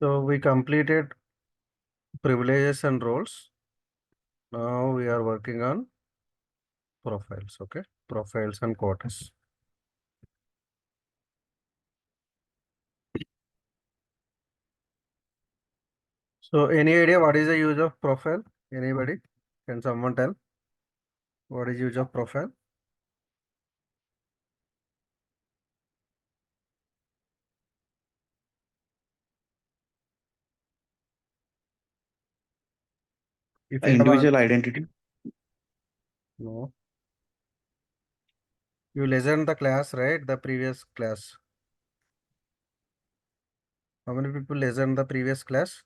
So we completed privileges and roles. Now we are working on profiles, okay? Profiles and quotas. So any idea what is the use of profile? Anybody? Can someone tell? What is use of profile? If you have Individual identity. no, you listen the class, right? The previous class. How many people listen the previous class?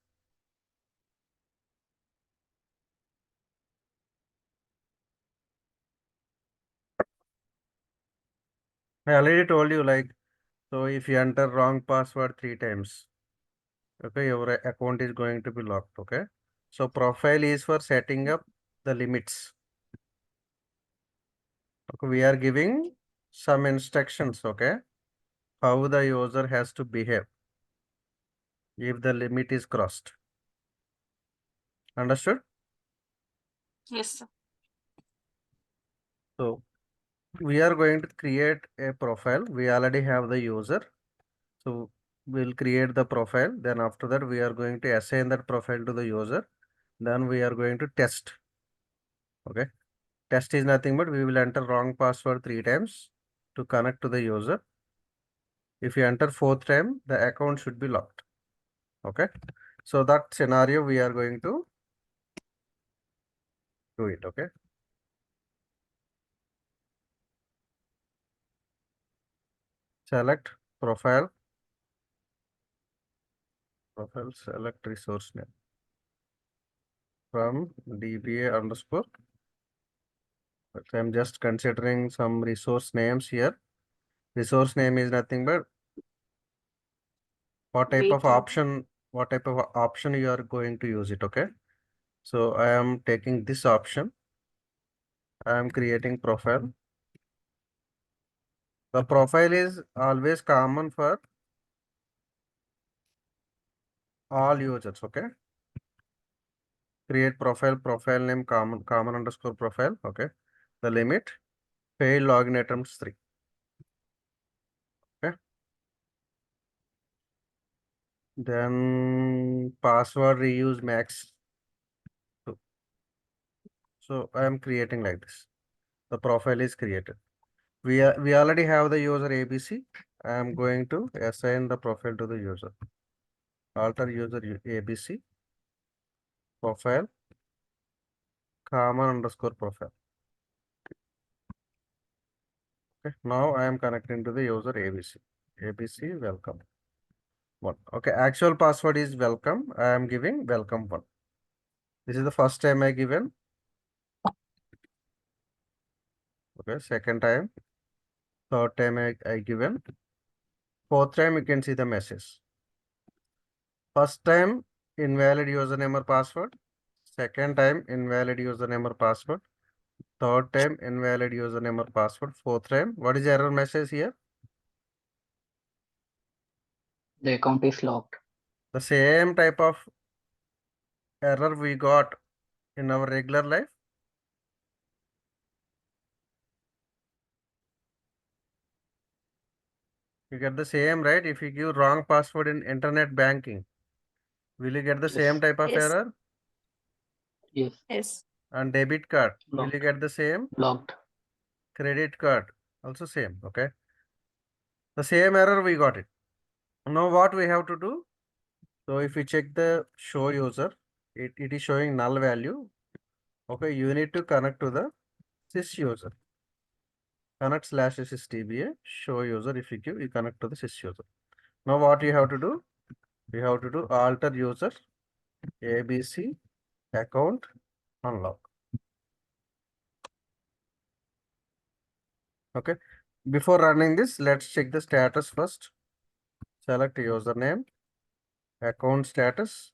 I already told you, like, so if you enter wrong password 3 times, okay, your account is going to be locked, okay? So profile is for setting up the limits. Okay, we are giving some instructions, okay? How the user has to behave if the limit is crossed. Understood? Yes, sir. So we are going to create a profile. We already have the user. So we'll create the profile. Then after that, we are going to assign that profile to the user. Then we are going to test. Okay. Test is nothing but we will enter wrong password 3 times to connect to the user. If you enter 4th time, the account should be locked. Okay. So that scenario we are going to do it. Okay. Select profile. Profile select resource name from DBA underscore. I'm just considering some resource names here. Resource name is nothing but what type of option you are going to use it. Okay. So I am taking this option. I am creating profile. The profile is always common for all users. Okay. Create profile name common underscore profile. Okay. The limit fail login items 3. Okay. Then password reuse max 2. So I am creating like this. The profile is created. We already have the user ABC. I am going to assign the profile to the user. Alter user ABC profile common underscore profile. Okay. Now I am connecting to the user ABC. ABC welcome 1. Okay. Actual password is welcome. I am giving welcome 1. This is the first time I given. Okay. Second time. Third time I given. Fourth time you can see the message. First time invalid username or password. Second time invalid username or password. Third time invalid username or password. Fourth time, what is the error message here? The account is locked. The same type of error we got in our regular life. You get the same, right? If you give wrong password in internet banking, will you get the same type of Yes. error? Yes. Yes. And debit card, will you Locked. get the same? Locked. Credit card, also same, okay? The same error we got it. Now what we have to do? So if we check the show user, it is showing null value. Okay, you need to connect to the sys user. Connect / sys DBA, show user. If you give, you connect to the sys user. Now what you have to do? You have to do alter user ABC account unlock. Okay. Before running this, let's check the status first. Select username, account status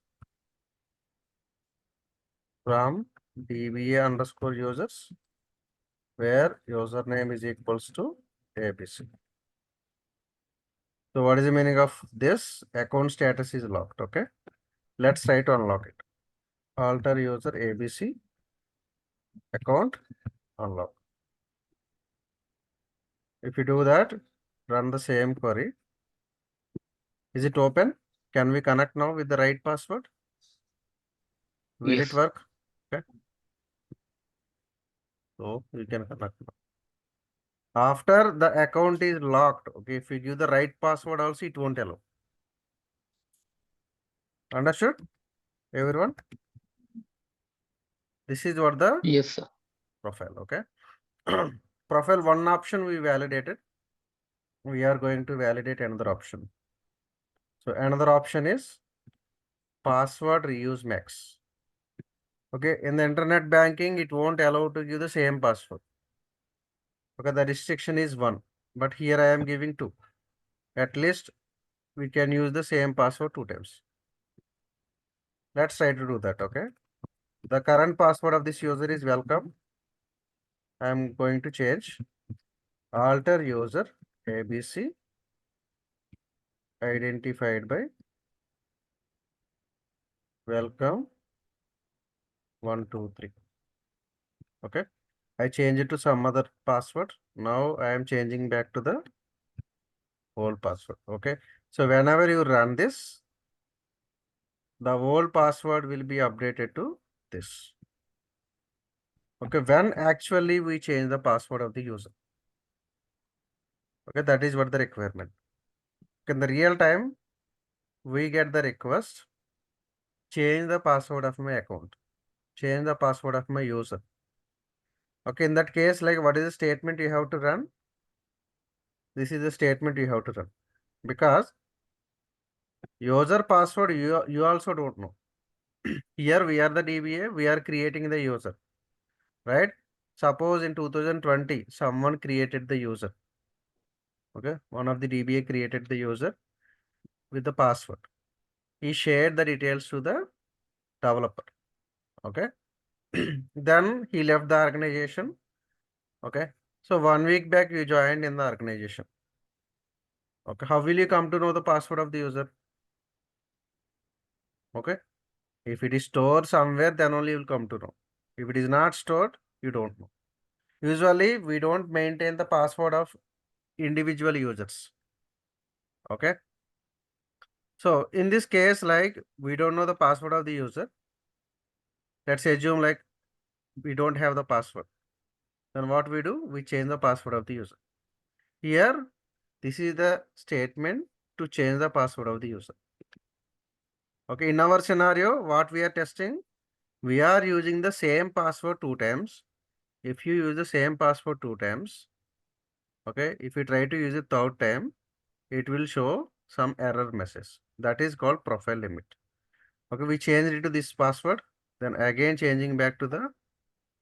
from DBA underscore users, where username is equals to ABC. So what is the meaning of this? Account status is locked. Okay. Let's try to unlock it. Alter user ABC account unlock. If you do that, run the same query. Is it open? Can we connect now with the right password? Will it Yes. work? Okay. So you can connect now. After the account is locked, okay, if you give the right password also, it won't allow. Understood? Everyone? This is what the Yes, sir. profile, okay? Profile one option we validated. We are going to validate another option. So another option is password reuse max. Okay, in the internet banking, it won't allow to give the same password. Okay, the restriction is 1, but here I am giving 2. At least we can use the same password 2 times. Let's try to do that, okay? The current password of this user is welcome. I am going to change alter user ABC identified by welcome 1 2 3. Okay, I change it to some other password. Now I am changing back to the old password. Okay, so whenever you run this, the old password will be updated to this. Okay, when actually we change the password of the user. Okay, that is what the requirement. In the real time, we get the request, change the password of my account, change the password of my user. Okay, in that case, like what is the statement you have to run? This is the statement you have to run, because user password you also don't know. Here we are the DBA, we are creating the user, right? Suppose in 2020, someone created the user. Okay, one of the DBA created the user with the password. He shared the details to the developer. Okay, then he left the organization. Okay, so 1 week back you joined in the organization. Okay, how will you come to know the password of the user? Okay, if it is stored somewhere, then only you will come to know. If it is not stored, you don't know. Usually, we don't maintain the password of individual users. Okay. So in this case, like we don't know the password of the user. Let's assume like we don't have the password. Then what we do? We change the password of the user. Here, this is the statement to change the password of the user. Okay. In our scenario, what we are testing, we are using the same password 2 times. If you use the same password 2 times, okay, if you try to use it third time, it will show some error message. That is called profile limit. Okay, we changed it to this password, then again changing back to the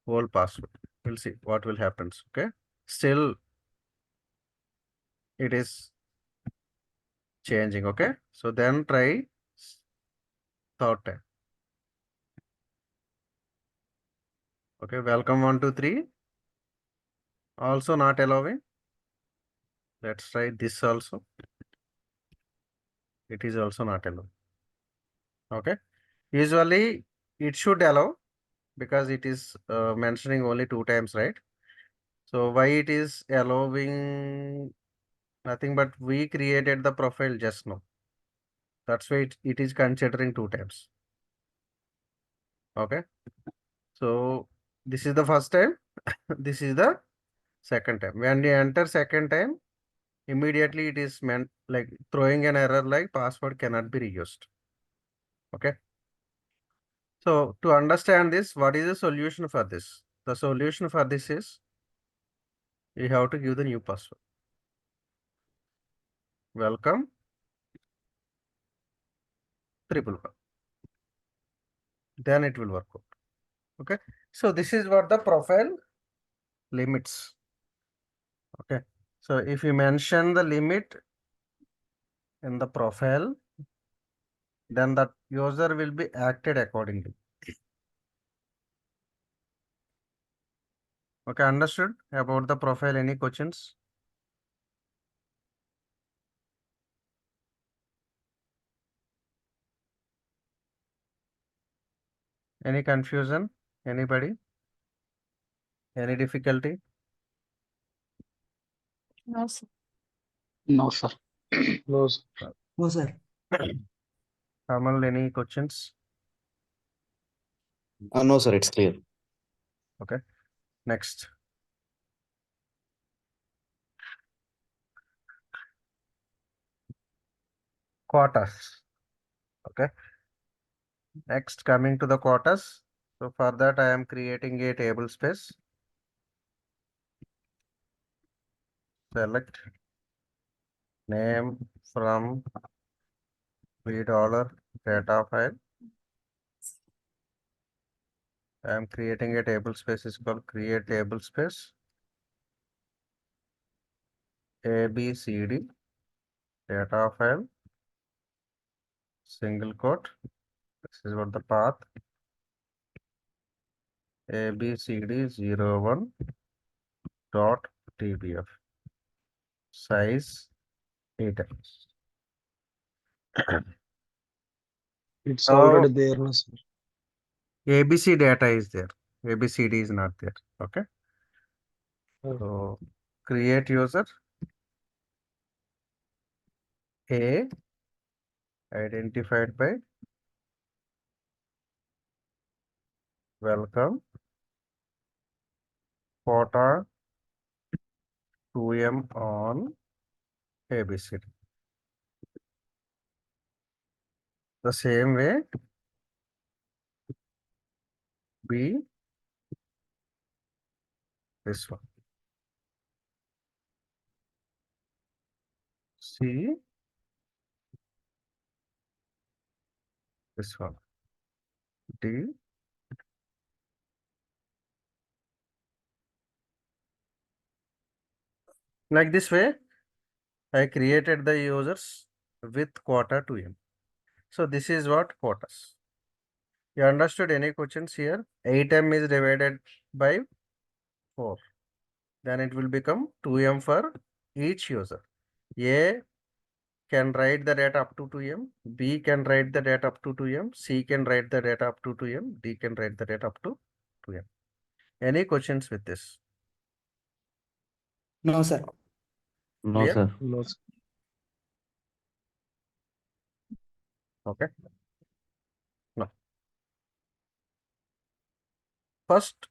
old password. We'll see what will happen. Okay, still it is changing. Okay, so then try third time. Okay, welcome 1 2 3. Also not allowing. Let's try this also. It is also not allowed. Okay, usually it should allow because it is mentioning only 2 times, right? So why it is allowing nothing, but we created the profile just now. That's why it is considering 2 times. Okay. So this is the first time. This is the second time. When you enter second time, immediately it is meant like throwing an error like password cannot be reused. Okay. So to understand this, what is the solution for this? The solution for this is you have to give the new password. Welcome 111. Then it will work out. Okay. So this is what the profile limits. Okay. So if you mention the limit in the profile, then that user will be acted accordingly. Okay, understood about the profile? Any questions? Any confusion? Anybody? Any difficulty? No, sir. No, sir. No, sir. No, sir. Amal, any questions? No, sir, it's clear. Okay. Next. Quotas. Okay. Next, coming to the quotas. So for that, I am creating a table space. Select name from $3 data file. I am creating a table space. Is called create table space. ABCD data file. Single quote. This is what the path. ABCD01 dot TBF. Size 8. It's Now, already there, no, sir. ABC data is there. ABCD is not there. Okay. Oh. So create user A identified by welcome quota 2M on ABCD. The same way B, this one. C, this one. D, like this way, I created the users with quota 2M. So this is what quotas. You understood any questions here? 8M is divided by 4. Then it will become 2M for each user. A can write the data up to 2M, B can write the data up to 2M, C can write the data up to 2M, D can write the data up to 2M. Any questions with this? No, sir. No, Clear? sir. No, sir. Okay. No. First,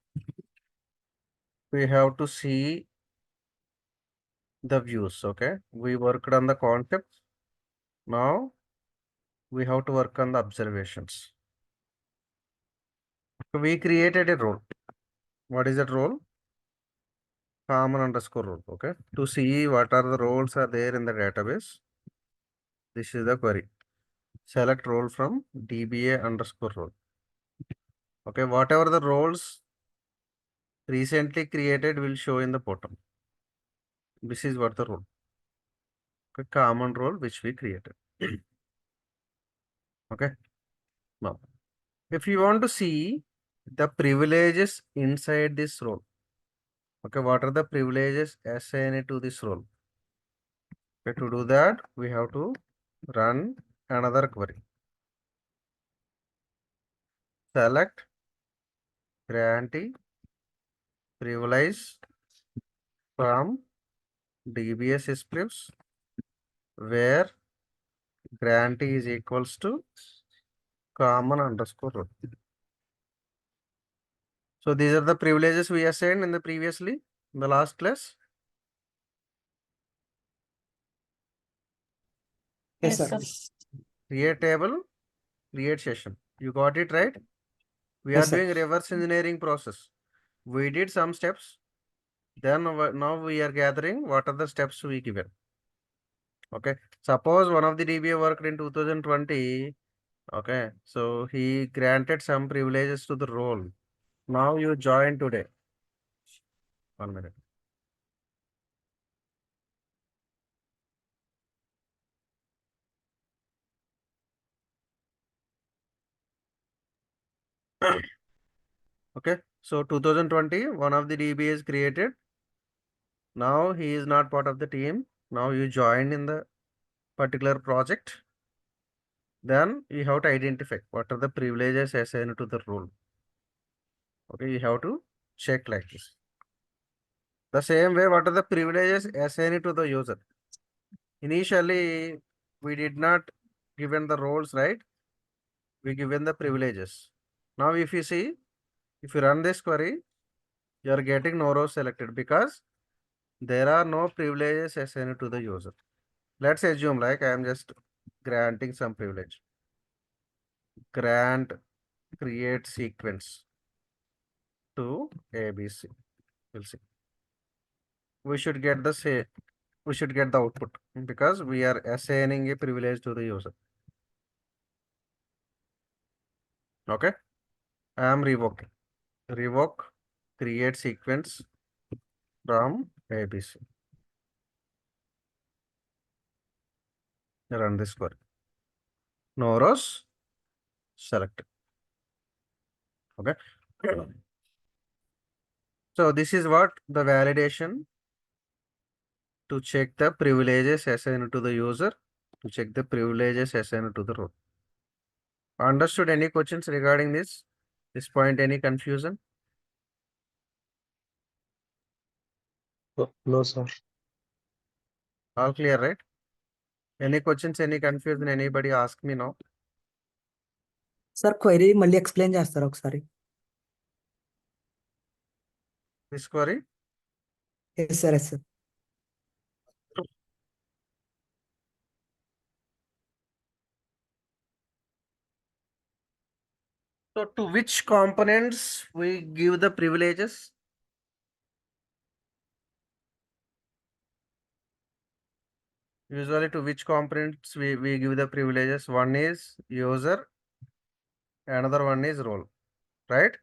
we have to see the views. Okay. We worked on the concepts. Now we have to work on the observations. So we created a role. What is that role? Common underscore role. Okay. To see what are the roles are there in the database. This is the query. Select role from DBA underscore role. Okay. Whatever the roles recently created will show in the bottom. This is what the role. Okay. Common role which we created. Okay. Now, if you want to see the privileges inside this role. Okay, what are the privileges assigned to this role? Okay, to do that, we have to run another query. Select grantee privilege from DBAs scripts where grantee is equals to common underscore role. So these are the privileges we assigned in the previously, in the last class. Yes, Yes, sir. sir. Create table, create session. You got it right? We Yes, are sir. doing reverse engineering process. We did some steps. Then now we are gathering what are the steps we given. Okay. Suppose one of the DBA worked in 2020. Okay. So he granted some privileges to the role. Now you join today. 1 minute. Okay. So 2020, one of the DBAs created. Now he is not part of the team. Now you join in the particular project. Then you have to identify what are the privileges assigned to the role. Okay, you have to check like this. The same way, what are the privileges assigned to the user? Initially, we did not given the roles, right? We given the privileges. Now, if you see, if you run this query, you are getting no rows selected because there are no privileges assigned to the user. Let's assume like I am just granting some privilege. Grant create sequence to ABC. We'll see. We should get the say. We should get the output because we are assigning a privilege to the user. Okay. I am revoking. Revoke create sequence from ABC. Run this query. No rows selected. Okay. So this is what the validation to check the privileges assigned to the user, to check the privileges assigned to the role. Understood any questions regarding this point, any confusion? No, sir. All clear, right? Any questions, any confusion, anybody ask me now? Sir query మళ్ళీ explain చేస్తారా ఒకసారి? This query? Yes sir, yes sir. So to which components we give the privileges? Usually to which components we give the privileges? One is user, another one is role, right?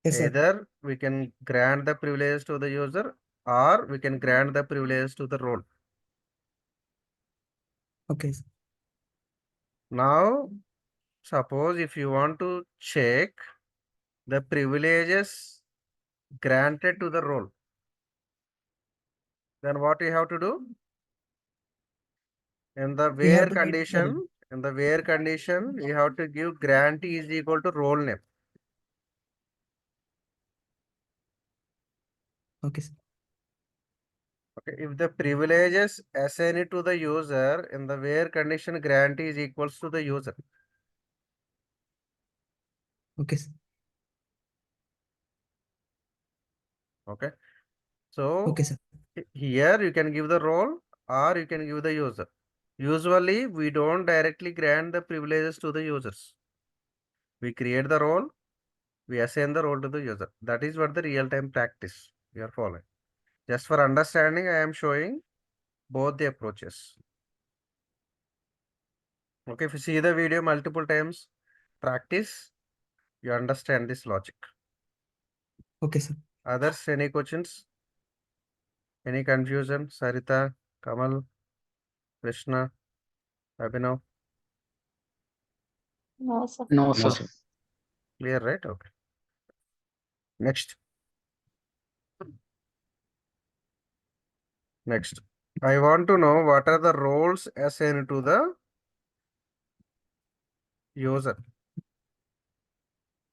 Yes sir. Either we can grant the privileges to the user or we can grant the privileges to the role. Okay. Now, suppose if you want to check the privileges granted to the role, then what you have to do? In the We have where to give the- condition, you have to give grantee is equal to role name. Okay sir. Okay, if the privileges assigned to the user in the where condition grantee is equals to the user. Okay sir. Okay. So okay sir. here you can give the role or you can give the user. Usually we don't directly grant the privileges to the users. We create the role, we assign the role to the user. That is what the real-time practice we are following. Just for understanding, I am showing both the approaches. Okay, if you see the video multiple times, practice, you understand this logic. Okay sir. Others, any questions? Any confusion? Sarita, Kamal, Krishna, Abhinav, No, sir. No, No, sir. sir. clear, right? Okay. Next. Next. I want to know what are the roles assigned to the user.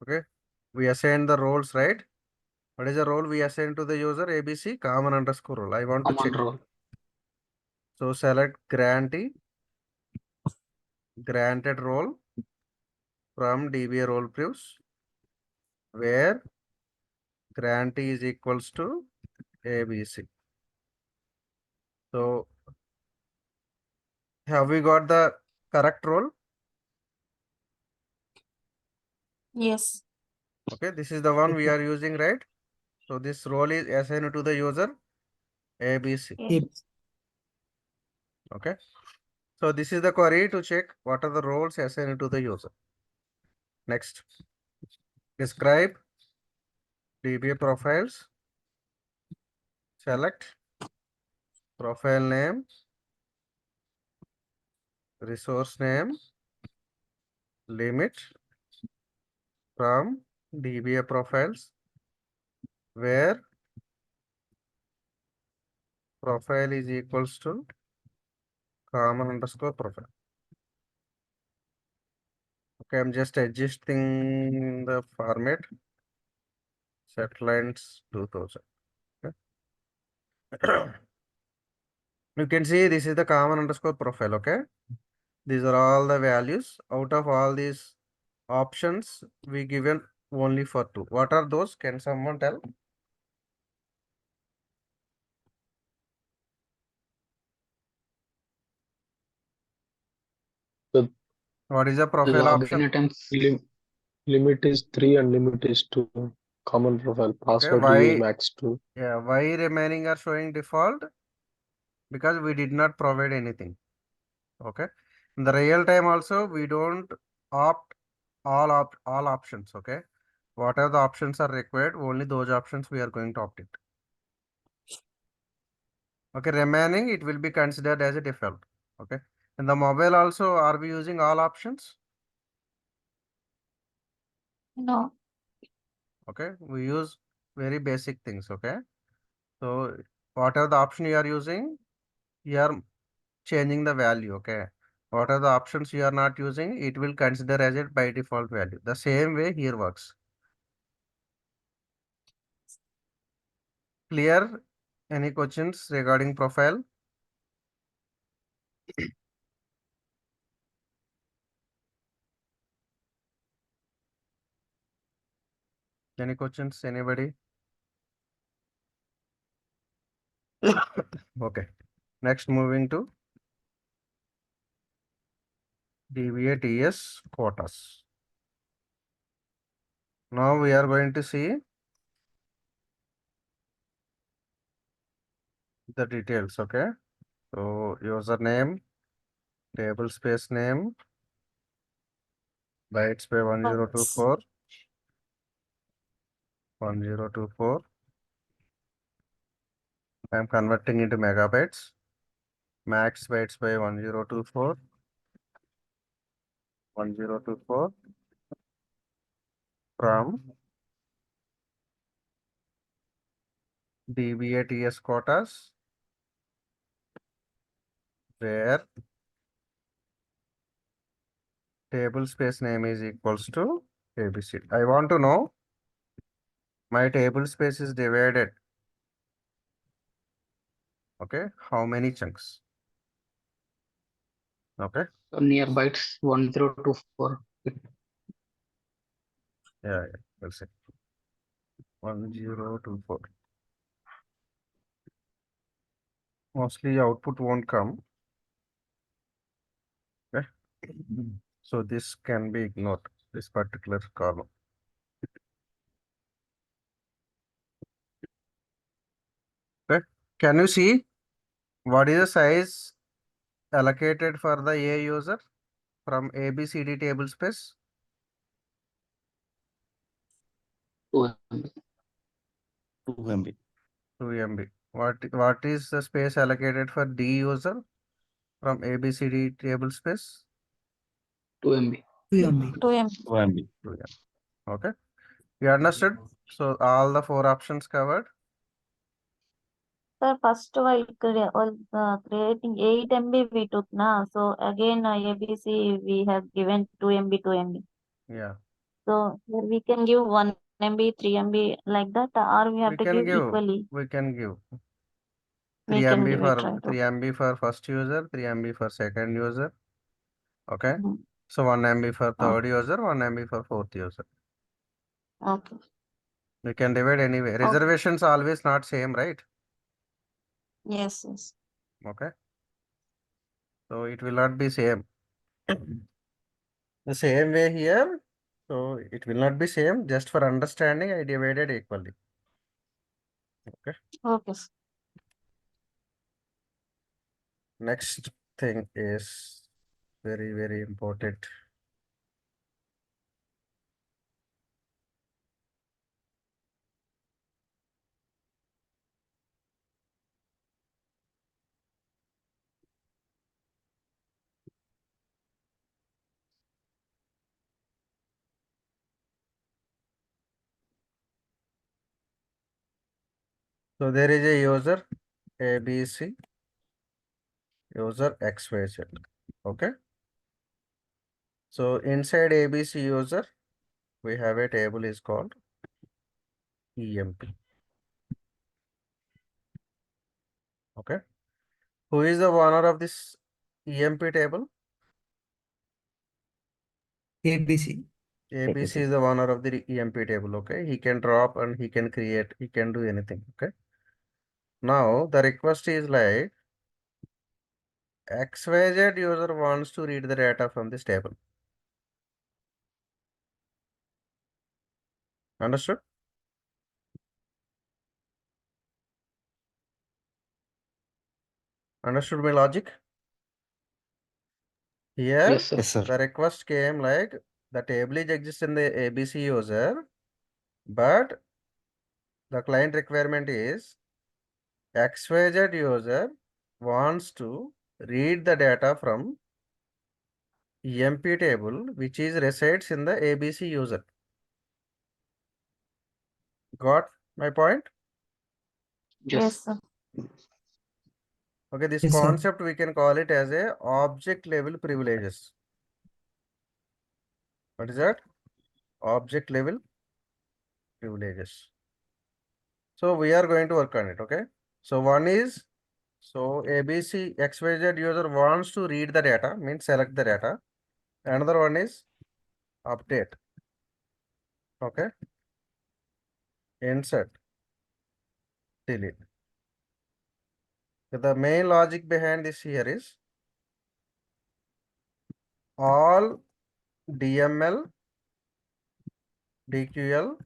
Okay. We assign the roles, right? What is the role we assign to the user? ABC common underscore role. I want to Common check. role. So select grantee, granted role from DBA role proofs, where grantee is equals to ABC. So have we got the correct role? Yes. Okay, this is the one we are using, right? So this role is assigned to the user ABC. Yes. Okay. So this is the query to check what are the roles assigned to the user. Next. Describe DBA profiles. Select profile name, resource name, limit from DBA profiles, where profile is equals to common underscore profile. Okay, I'm just adjusting the format. Set lines 2000. Okay. You can see this is the common underscore profile. Okay. These are all the values. Out of all these options, we given only for 2. What are those? Can someone tell? What is the The profile login option? attempts. Limit is 3 and limit is 2. Common profile. Password why- use max 2. Yeah, why remaining are showing default? Because we did not provide anything. Okay. In the real time also, we don't opt all options. Okay. Whatever the options are required, only those options we are going to opt it. Okay, remaining it will be considered as a default. Okay. In the mobile also, are we using all options? No. Okay, we use very basic things. Okay. So whatever the option you are using, you are changing the value. Okay. What are the options you are not using? It will consider as a by default value. The same way here works. Clear? Any questions regarding profile? Any questions? Anybody? Okay. Next, moving to DBAs quotas. Now we are going to see the details. Okay. So username, table space name, bytes by 1024, 1024. I am converting into megabytes. Max bytes by 1024, 1024 from DBAs quotas, where table space name is equals to ABC. I want to know my table space is divided. Okay, how many chunks? Okay, So near bytes 1024. yeah, we'll see. 1024. Mostly output won't come. Okay, so this can be ignored, this particular column. Okay, can you see what is the size allocated for the A user from ABCD table space? 2 MB. 2 MB. 2 MB. What is the space allocated for D user from ABCD table space? 2 MB. 2 MB. 2 MB. 2 MB. 2 MB. Okay, you understood? So all the 4 options covered. Sir, first while creating 8 MB we took na. So again ABC we have given 2 MB, 2 MB. Yeah, So here we can give 1 MB, 3 MB like that, or we have we to can give give. equally. We can give We 3 can MB give it for right. 3 MB for first user, 3 MB for second user. Okay, Mhm. so 1 MB for Oh, third user, 1 MB for fourth user. okay. We can divide anyway. Okay. Reservations always not same, right? Yes, yes. Okay, so it will not be same. The same way here. So it will not be same. Just for understanding, I divided equally. Okay. Okay. Sir. Next thing is very, very important. So there is a user ABC, user XYZ. Okay. So inside ABC user, we have a table is called EMP. Okay. Who is the owner of this EMP table? ABC. ABC is the owner of the EMP table. Okay. He can drop and he can create, he can do anything. Okay. Now the request is like XYZ user wants to read the data from this table. Understood? Understood my logic? Here, Yes, sir. Yes, sir. the request came like the table is exists in the ABC user, but the client requirement is XYZ user wants to read the data from EMP table, which is resides in the ABC user. Got my point? Yes. sir. Okay, this Yes, sir. concept we can call it as a object level privileges. What is that? Object level privileges. So we are going to work on it. Okay. So one is, so ABC XYZ user wants to read the data, means select the data. Another one is update. Okay. Insert, delete. So the main logic behind this here is all DML, DQL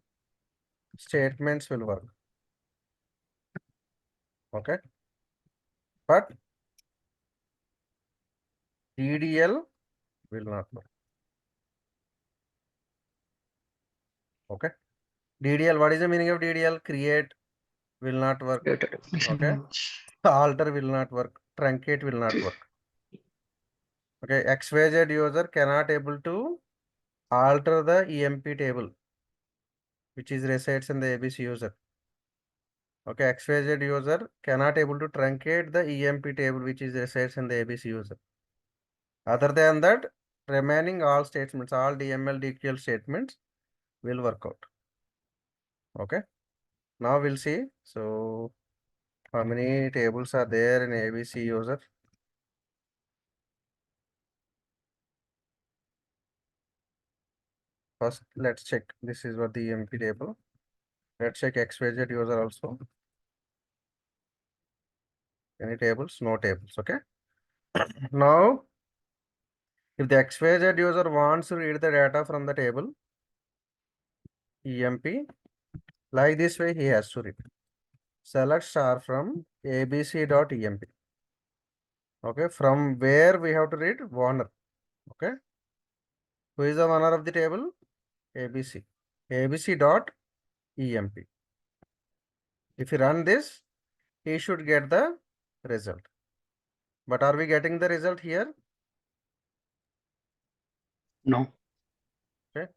statements will work. Okay. But DDL will not work. Okay. DDL, what is the meaning of DDL? Create will not work. Data definition Okay. match. Alter will not work. Truncate will not work. Okay. XYZ user cannot able to alter the EMP table, which is resides in the ABC user. Okay. XYZ user cannot able to truncate the EMP table, which is resides in the ABC user. Other than that, remaining all statements, all DML, DQL statements will work out. Okay. Now we'll see. So how many tables are there in ABC user? First, let's check. This is what the EMP table. Let's check XYZ user also. Any tables? No tables. Okay. Now, if the XYZ user wants to read the data from the table, EMP, like this way, he has to read. Select star from abc.emp. Okay. From where we have to read? Owner. Okay. Who is the owner of the table? ABC. abc.emp. If you run this, he should get the result. But are we getting the result here? No. Okay.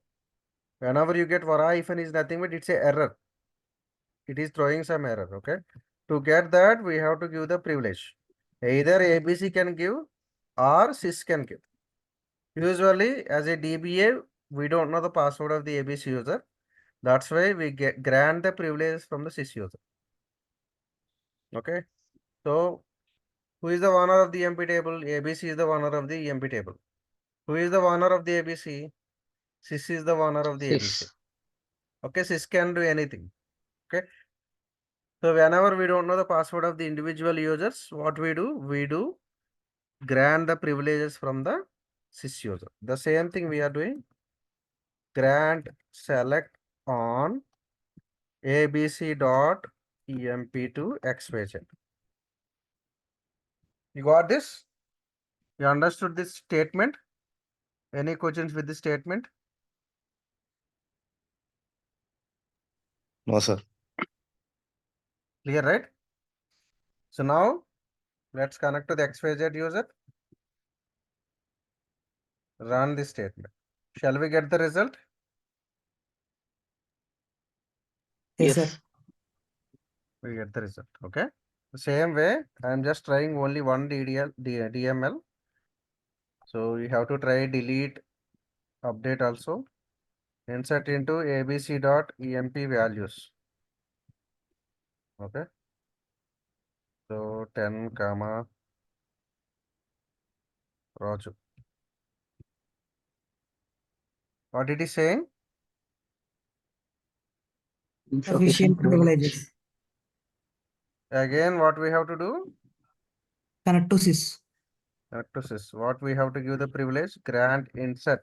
Whenever you get var-hyphen is nothing but it's a error. It is throwing some error. Okay. To get that, we have to give the privilege. Either ABC can give or sys can give. Usually, as a DBA, we don't know the password of the ABC user. That's why we grant the privilege from the sys user. Okay. So, who is the owner of the EMP table? ABC is the owner of the EMP table. Who is the owner of the ABC? Sys is the owner of the ABC. Yes. Okay, sys can do anything. Okay. So whenever we don't know the password of the individual users, what we do? We do grant the privileges from the sys user. The same thing we are doing. Grant select on abc.emp to XYZ. You got this? You understood this statement? Any questions with this statement? No, sir. Clear, right? So now let's connect to the XYZ user. Run this statement. Shall we get the result? Yes, Yes. sir. We get the result. Okay. The same way, I am just trying only one DML. So you have to try delete, update also. Insert into abc.emp values. Okay. So 10 comma Raju. What it is saying? Sufficient privileges. Again, what we have to do? Connect to sys. Connect to sys. What we have to give the privilege? Grant insert.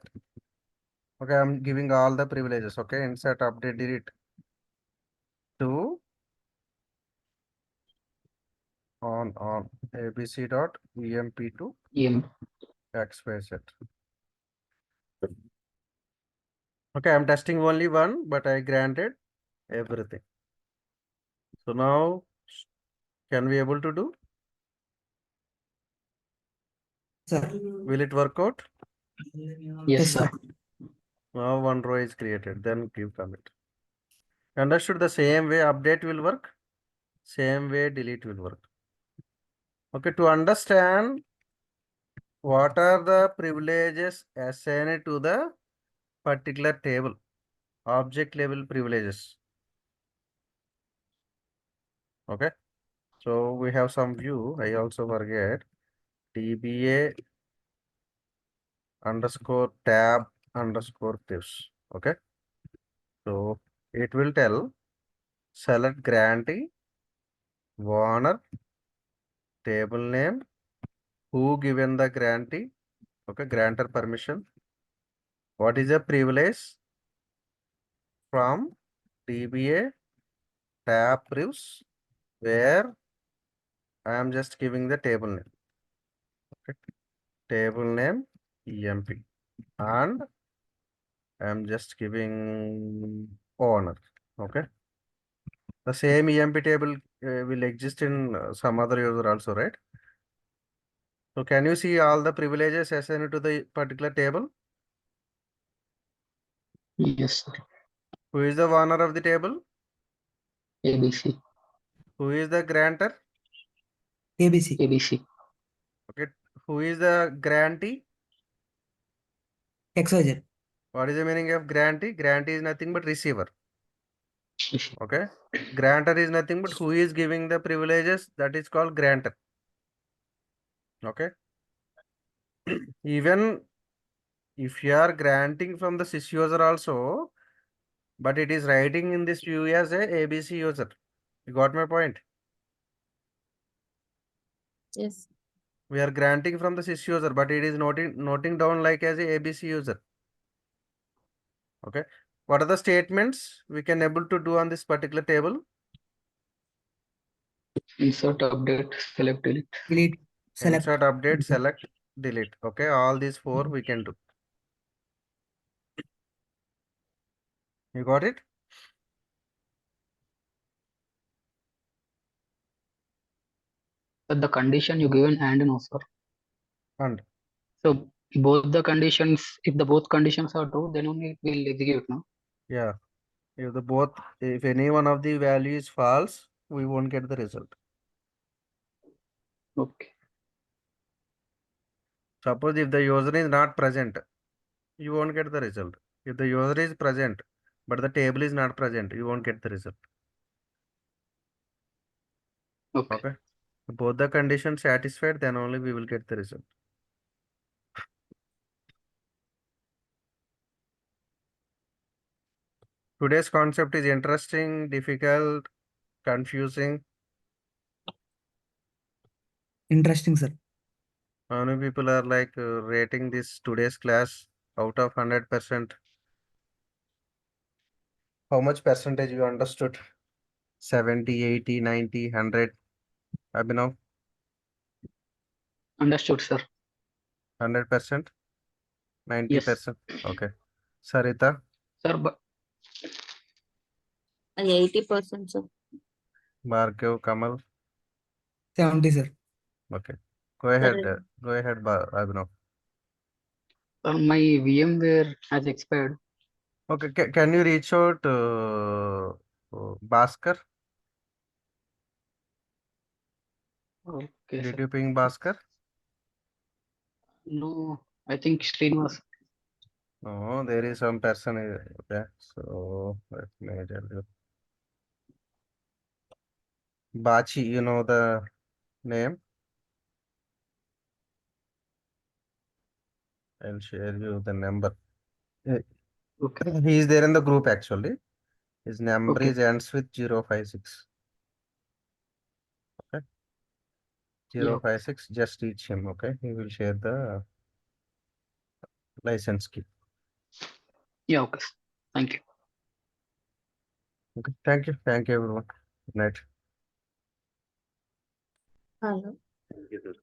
Okay, I'm giving all the privileges. Okay, insert, update, delete. To on abc dot emp to xyz. Okay, I'm testing only one, but I granted everything. So now, can we able to do? Sir. Will it work out? Yes, sir. Now one row is created, then give commit. Understood the same way update will work, same way delete will work. Okay, to understand what are the privileges assigned to the particular table, object level privileges. Okay, so we have some view. I also forget DBA underscore tab underscore this. Okay, so it will tell select grantee, owner, table name, who given the grantee, okay, grantor permission, what is the privilege from DBA tab privs, where I am just giving the table name. Okay. Table name emp and I am just giving owner. Okay. The same emp table will exist in some other user also, right? So can you see all the privileges assigned to the particular table? Yes, sir. Who is the owner of the table? ABC. Who is the grantor? ABC. ABC. Okay. Who is the grantee? XYZ. What is the meaning of grantee? Grantee is nothing but receiver. Okay. Grantor is nothing but who is giving the privileges, that is called grantor. Okay. Even if you are granting from the sys user also, but it is writing in this view as a ABC user. You got my point? Yes. We are granting from the sys user, but it is noting down like as a ABC user. Okay. What are the statements we can able to do on this particular table? Insert, update, select, delete. Delete. Select. Insert, update, select, delete. Okay, all these four we can do. You got it? But the condition you given and no, sir. And So both the conditions, if the both conditions are true, then only it will execute, no? yeah, if any one of the value is false, we won't get the result. Okay. Suppose if the user is not present, you won't get the result. If the user is present, but the table is not present, you won't get the result. Okay. Okay. Both the conditions satisfied, then only we will get the result. Today's concept is interesting, difficult, confusing. Interesting, sir. How many people are like rating this today's class out of 100%? How much percentage you understood? 70, 80, 90, 100? Abhinav, Understood, sir. 100%? Yes. 90%? Okay. Sarita, Sir, but 80%, sir. Bhargav, Kamal. 70, sir. Okay. Go ahead. Sir, Go ahead, Abhinav. my VMware has expired. Okay. Can you reach out Bhaskar? Okay, Did sir. you ping Bhaskar? No, I think Srinivas. No, there is some person. Okay. So let me tell you. Bachi, you know the name? I'll share you the number. Okay. He is there in the group actually. His number Okay. is ends with 056. Okay. Yeah. 056, just teach him, okay? He will share the license key. Yeah. Okay. Thank you. Okay. Thank you. Thank you everyone. Good night. Hello. Thank you.